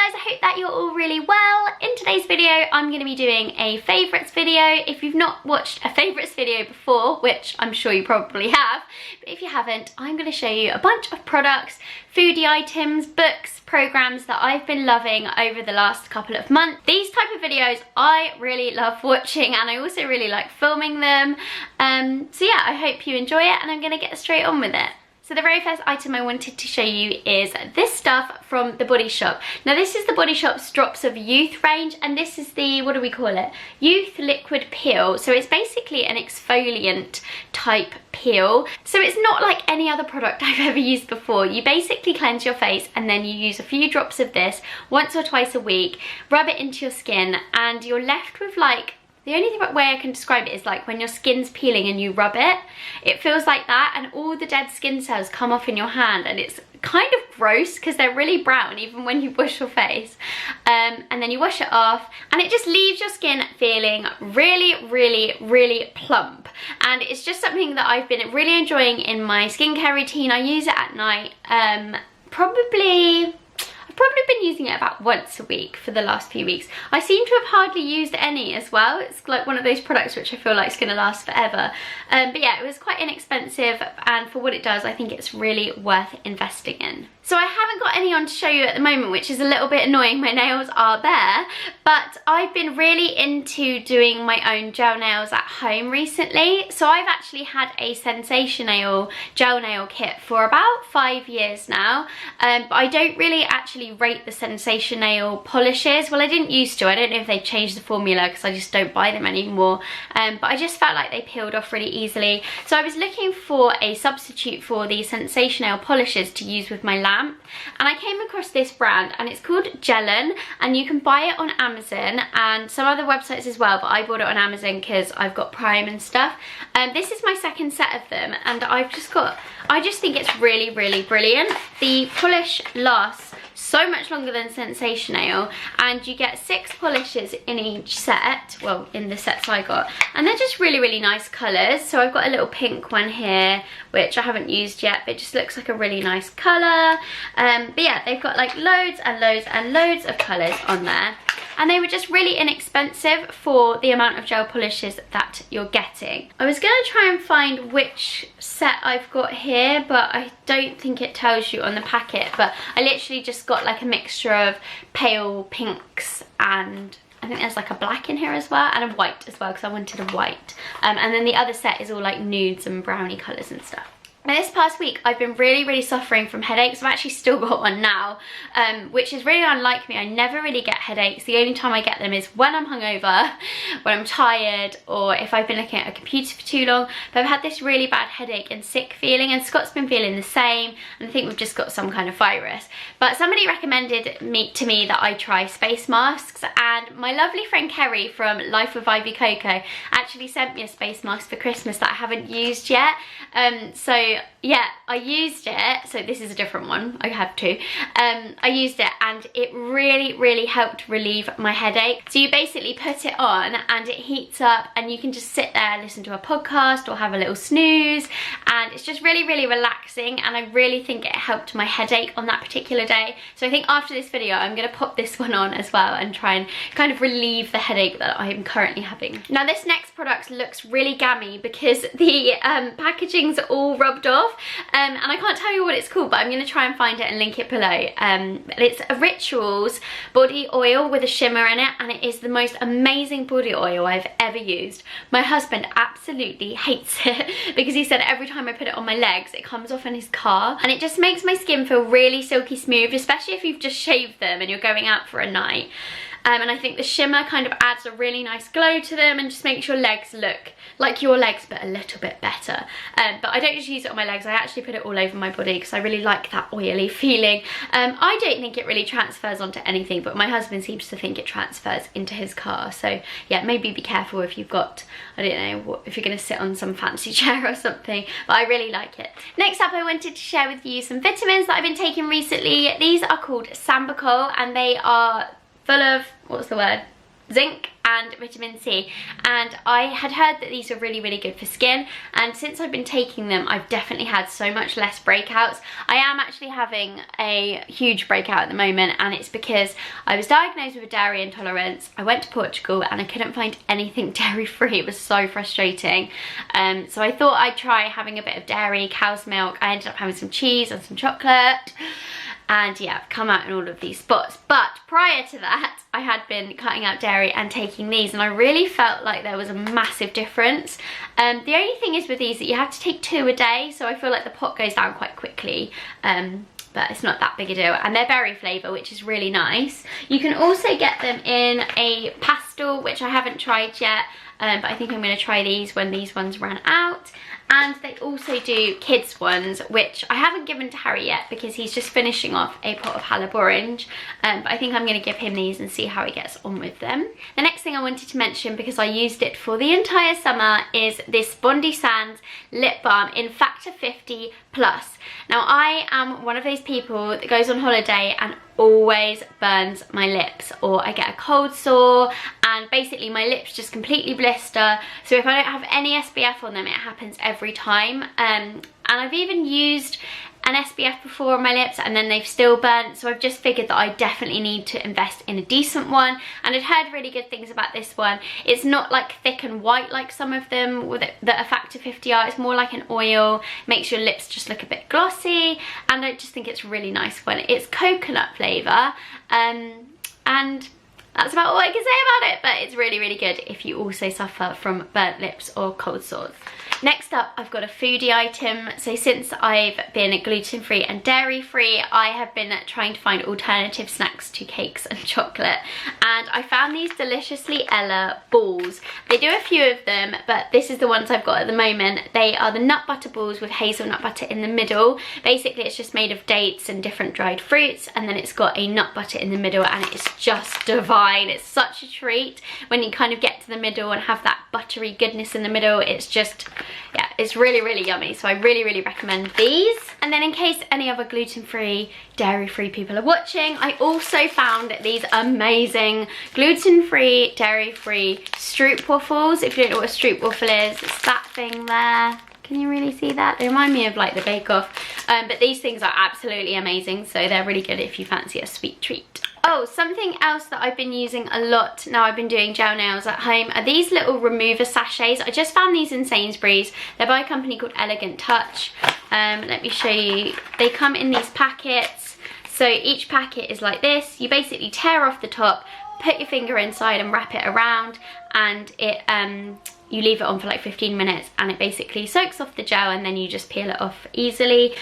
Hi guys, I hope that you're all really well. In today's video, I'm going to be doing a favourites video. If you've not watched a favourites video before, which I'm sure you probably have, but if you haven't, I'm going to show you a bunch of products, foodie items, books, programs that I've been loving over the last couple of months. These type of videos I really love watching, and I also really like filming them. So yeah, I hope you enjoy it, and I'm going to get straight on with it. So the very first item I wanted to show you is this stuff from The Body Shop. Now this is The Body Shop's Drops of Youth range, and this is the, what do we call it? Youth Liquid Peel. So it's basically an exfoliant type peel. So it's not like any other product I've ever used before. You basically cleanse your face and then you use a few drops of this once or twice a week, rub it into your skin, and you're left with like, the only way I can describe it is like when your skin's peeling and you rub it, it feels like that, and all the dead skin cells come off in your hand, and it's kind of gross because they're really brown even when you wash your face. And then you wash it off and it just leaves your skin feeling really plump, and it's just something that I've been really enjoying in my skincare routine. I use it at night. I've probably been using it about once a week for the last few weeks. I seem to have hardly used any as well. It's like one of those products which I feel like is going to last forever. But yeah, it was quite inexpensive, and for what it does, I think it's really worth investing in. So I haven't got any on to show you at the moment, which is a little bit annoying. My nails are bare, but I've been really into doing my own gel nails at home recently. So I've actually had a Sensational gel nail kit for about 5 years now, but I don't really actually rate the Sensational polishes. Well, I didn't used to. I don't know if they've changed the formula because I just don't buy them anymore, but I just felt like they peeled off really easily. So I was looking for a substitute for the Sensational polishes to use with my lamp, and I came across this brand, and it's called Gellin, and you can buy it on Amazon and some other websites as well, but I bought it on Amazon because I've got Prime and stuff. This is my second set of them, and I just think it's really brilliant. The polish lasts so much longer than Sensational, and you get 6 polishes in each set, well, in the sets I got, and they're just really nice colours. So I've got a little pink one here which I haven't used yet, but it just looks like a really nice colour. But yeah, they've got like loads of colours on there, and they were just really inexpensive for the amount of gel polishes that you're getting. I was going to try and find which set I've got here, but I don't think it tells you on the packet, but I literally just got like a mixture of pale pinks, and I think there's like a black in here as well, and a white as well because I wanted a white. And then the other set is all like nudes and brownie colours and stuff. Now this past week I've been really suffering from headaches. I've actually still got one now, which is really unlike me. I never really get headaches. The only time I get them is when I'm hungover, when I'm tired, or if I've been looking at a computer for too long. But I've had this really bad headache and sick feeling, and Scott's been feeling the same, and I think we've just got some kind of virus. But somebody recommended to me that I try space masks, and my lovely friend Kerry from Life with Ivy Coco actually sent me a space mask for Christmas that I haven't used yet. So yeah, I used it. So this is a different one. I have two. I used it, and it really helped relieve my headache. So you basically put it on and it heats up, and you can just sit there, listen to a podcast or have a little snooze, and it's just really relaxing, and I really think it helped my headache on that particular day. So I think after this video I'm going to pop this one on as well and try and kind of relieve the headache that I'm currently having. Now this next product looks really gammy because the packaging's all rubbed off, and I can't tell you what it's called, but I'm going to try and find it and link it below. It's a Rituals body oil with a shimmer in it, and it is the most amazing body oil I've ever used. My husband absolutely hates it because he said every time I put it on my legs it comes off in his car, and it just makes my skin feel really silky smooth, especially if you've just shaved them and you're going out for a night. And I think the shimmer kind of adds a really nice glow to them and just makes your legs look like your legs but a little bit better. But I don't just use it on my legs, I actually put it all over my body because I really like that oily feeling. I don't think it really transfers onto anything, but my husband seems to think it transfers into his car. So yeah, maybe be careful if you've got, I don't know, if you're going to sit on some fancy chair or something, but I really like it. Next up, I wanted to share with you some vitamins that I've been taking recently. These are called Sambicol, and they are full of, what's the word? Zinc and vitamin C, and I had heard that these are really, really good for skin, and since I've been taking them, I've definitely had so much less breakouts. I am actually having a huge breakout at the moment, and it's because I was diagnosed with a dairy intolerance. I went to Portugal and I couldn't find anything dairy-free. It was so frustrating. So I thought I'd try having a bit of dairy, cow's milk. I ended up having some cheese and some chocolate. And yeah, I've come out in all of these spots. But prior to that, I had been cutting out dairy and taking these, and I really felt like there was a massive difference. The only thing is with these that you have to take 2 a day, so I feel like the pot goes down quite quickly. But it's not that big a deal, and they're berry flavour, which is really nice. You can also get them in a pastel, which I haven't tried yet, but I think I'm going to try these when these ones run out. And they also do kids ones, which I haven't given to Harry yet because he's just finishing off a pot of Halib Orange. But I think I'm going to give him these and see how he gets on with them. The next thing I wanted to mention, because I used it for the entire summer, is this Bondi Sands lip balm in Factor 50 Plus. Now, I am one of those people that goes on holiday and always burns my lips, or I get a cold sore and basically my lips just completely blister. So if I don't have any SPF on them, it happens every time. And I've even used an SPF before on my lips and then they've still burnt, so I've just figured that I definitely need to invest in a decent one, and I'd heard really good things about this one. It's not like thick and white like some of them that are Factor 50 are. It's more like an oil, makes your lips just look a bit glossy, and I just think it's a really nice one. It's coconut flavour, and that's about all I can say about it, but it's really, really good if you also suffer from burnt lips or cold sores. Next up, I've got a foodie item. So since I've been gluten-free and dairy-free, I have been trying to find alternative snacks to cakes and chocolate. And I found these Deliciously Ella balls. They do a few of them, but this is the ones I've got at the moment. They are the nut butter balls with hazelnut butter in the middle. Basically, it's just made of dates and different dried fruits, and then it's got a nut butter in the middle, and it's just divine. It's such a treat when you kind of get to the middle and have that buttery goodness in the middle. It's just, yeah, it's really, really yummy. So I really, really recommend these. And then in case any other gluten-free, dairy-free people are watching, I also found these amazing gluten-free, dairy-free Stroop waffles. If you don't know what a Stroop waffle is, it's that thing there. Can you really see that? They remind me of like the Bake Off. But these things are absolutely amazing, so they're really good if you fancy a sweet treat. Oh, something else that I've been using a lot now I've been doing gel nails at home are these little remover sachets. I just found these in Sainsbury's. They're by a company called Elegant Touch. Let me show you. They come in these packets. So each packet is like this. You basically tear off the top, put your finger inside and wrap it around, and it you leave it on for like 15 minutes and it basically soaks off the gel, and then you just peel it off easily.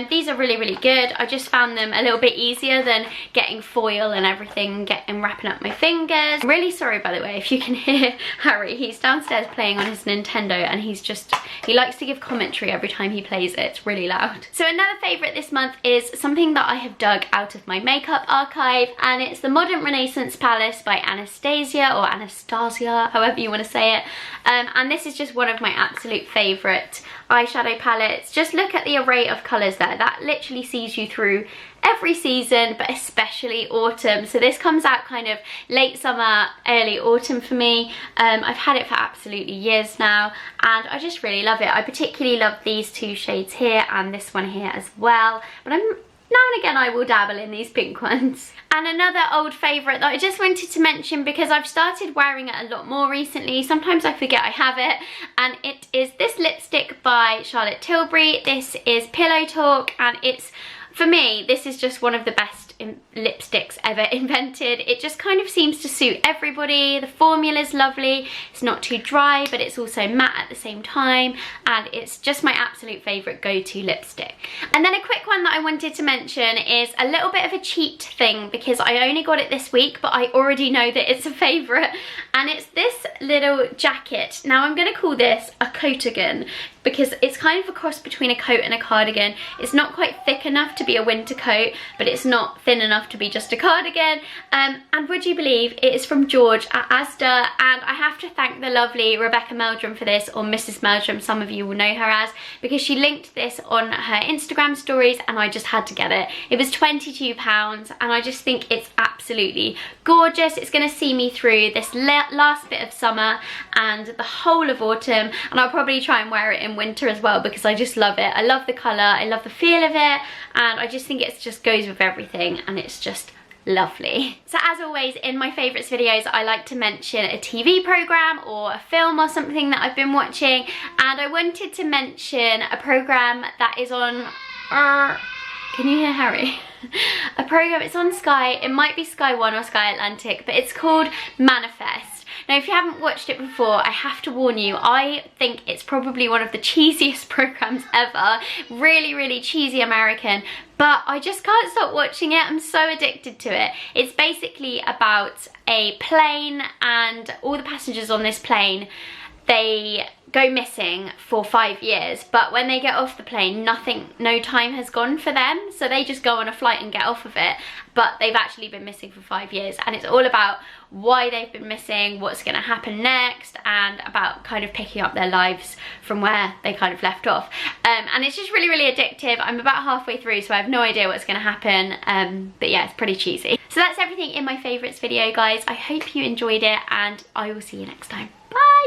These are really, really good. I just found them a little bit easier than getting foil and everything and wrapping up my fingers. I'm really sorry, by the way, if you can hear Harry. He's downstairs playing on his Nintendo, and he likes to give commentary every time he plays it. It's really loud. So another favourite this month is something that I have dug out of my makeup archive, and it's the Modern Renaissance Palace by Anastasia, or Anastasia, however you want to say it. And this is just one of my absolute favourite eyeshadow palettes. Just look at the array of colours there. That literally sees you through every season, but especially autumn. So this comes out kind of late summer, early autumn for me. I've had it for absolutely years now, and I just really love it. I particularly love these two shades here and this one here as well, but now and again I will dabble in these pink ones. And another old favourite that I just wanted to mention, because I've started wearing it a lot more recently, sometimes I forget I have it, and it is this lipstick by Charlotte Tilbury. This is Pillow Talk, and it's, for me, this is just one of the best lipsticks ever invented. It just kind of seems to suit everybody. The formula's lovely. It's not too dry, but it's also matte at the same time, and it's just my absolute favourite go-to lipstick. And then a quick one that I wanted to mention is a little bit of a cheat thing, because I only got it this week, but I already know that it's a favourite, and it's this little jacket. Now I'm going to call this a coatigan, because it's kind of a cross between a coat and a cardigan. It's not quite thick enough to be a winter coat, but it's not thick thin enough to be just a cardigan. And would you believe it is from George at Asda, and I have to thank the lovely Rebecca Meldrum for this, or Mrs. Meldrum, some of you will know her as, because she linked this on her Instagram stories and I just had to get it. It was £22 and I just think it's absolutely gorgeous. It's going to see me through this last bit of summer and the whole of autumn, and I'll probably try and wear it in winter as well because I just love it. I love the colour, I love the feel of it, and I just think it just goes with everything, and it's just lovely. So as always in my favourites videos, I like to mention a TV programme or a film or something that I've been watching, and I wanted to mention a programme that is on can you hear Harry? A programme, it's on Sky, it might be Sky One or Sky Atlantic, but it's called Manifest. Now if you haven't watched it before, I have to warn you, I think it's probably one of the cheesiest programmes ever. Really, really cheesy American, but I just can't stop watching it. I'm so addicted to it. It's basically about a plane, and all the passengers on this plane, they go missing for 5 years, but when they get off the plane, no time has gone for them, so they just go on a flight and get off of it, but they've actually been missing for 5 years, and it's all about why they've been missing, what's going to happen next, and about kind of picking up their lives from where they kind of left off. And it's just really, really addictive. I'm about halfway through, so I have no idea what's going to happen, but yeah, it's pretty cheesy. So that's everything in my favourites video, guys. I hope you enjoyed it, and I will see you next time. Bye!